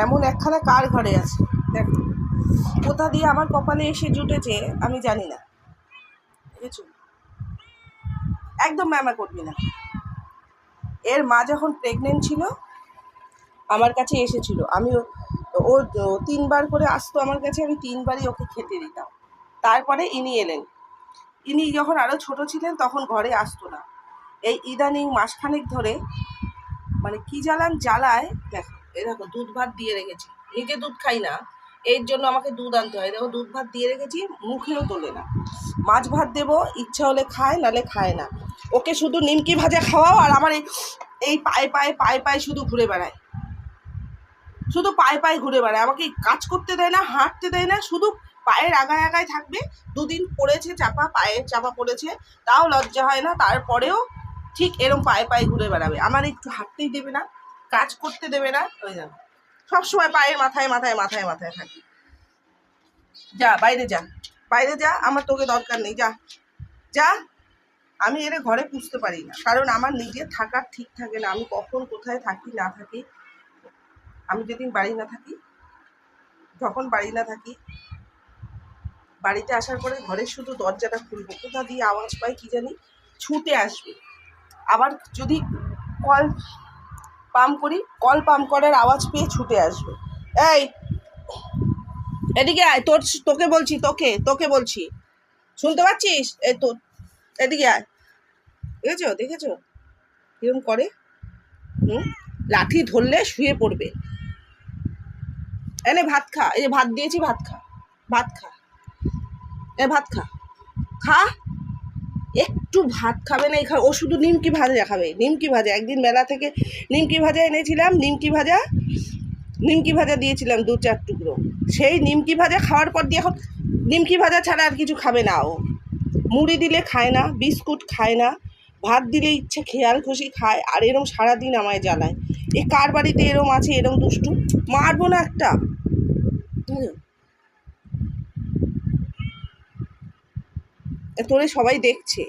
এমন একখানা কার ঘরে আছে দেখো, কোথা দিয়ে আমার কপালে এসে জুটেছে আমি জানি না, বুঝেছো? একদম ম্যামা করবি না। এর মা যখন প্রেগনেন্ট ছিল আমার কাছে এসেছিল, আমি ও 3বার করে আসতো আমার কাছে, আমি 3বারই ওকে খেতে দিতাম। তারপরে ইনি এলেন। ইনি যখন আরও ছোট ছিলেন তখন ঘরে আসতো না। এই ইদানিং মাসখানেক ধরে মানে কি জ্বালায় দেখো। এই দেখো দুধ ভাত দিয়ে রেখেছি, নিজে দুধ খাই না, এর জন্য আমাকে দুধ আনতে হয়। দেখো দুধ ভাত দিয়ে রেখেছি, মুখেও তোলে না। মাছ ভাত দেবো, ইচ্ছা হলে খায়, নালে খায় না। ওকে শুধু নিমকি ভাজা খাওয়াও, আর আমার এই পায়ে পায়ে পায়ে পায়ে শুধু ঘুরে বেড়ায়, শুধু পায়ে পায়ে ঘুরে বেড়ায়। আমাকে কাজ করতে দেয় না, হাঁটতে দেয় না, শুধু পায়ের আগায় আগায় থাকবে। 2 দিন পড়েছে চাপা, পায়ে চাপা পড়েছে, তাও লজ্জা হয় না। তারপরেও ঠিক এরম পায়ে পায়ে ঘুরে বেড়াবে, আমার একটু হাঁটতেই দেবে না, কাজ করতে দেবে না। ওই জন্য সবসময় পায়ের মাথায় মাথায় মাথায় মাথায় থাকি। যা বাইরে যা, বাইরে যা, আমার তোকে দরকার নেই, যা যা। আমি এর ঘরে পুষতে পারি না, কারণ আমার নিজের থাকার ঠিক থাকে না। আমি কখন কোথায় থাকি না থাকি, আমি যেদিন বাড়ি না থাকি, যখন বাড়ি না থাকি, বাড়িতে আসার পরে ঘরের শুধু দরজাটা খুলবো, কোথা দিয়ে আওয়াজ পাই কি জানি, ছুটে আসবে। আবার যদি কল পাম্প করি, কল পাম্প করার আওয়াজ পেয়ে ছুটে আসবে। এই এদিকে আয়, তোকে বলছি, তোকে বলছি, শুনতে পাচ্ছিস? এই তো এদিকে আয়। দেখেছো কিরম করে? লাঠি ধরলে শুয়ে পড়বে। এনে ভাত খা, এই যে ভাত দিয়েছি, ভাত খা, ভাত খা, ভাত খা, খা। একটু ভাত খাবে না এখানে, ও শুধু নিমকি ভাজা খাবে, নিমকি ভাজা। একদিন মেলা থেকে নিমকি ভাজা এনেছিলাম, নিমকি ভাজা দিয়েছিলাম 2-4 টুকরো। সেই নিমকি ভাজা খাওয়ার পর দিয়ে এখন নিমকি ভাজা ছাড়া আর কিছু খাবে না ও। মুড়ি দিলে খায় না, বিস্কুট খায় না, ভাত দিলে ইচ্ছে খেয়াল খুশি খায়, আর এরম সারাদিন আমায় জ্বালায়। এ কার বাড়িতে এরম আছে, এরম দুষ্টু? মারবো না একটা। তোরে সবাই দেখছে।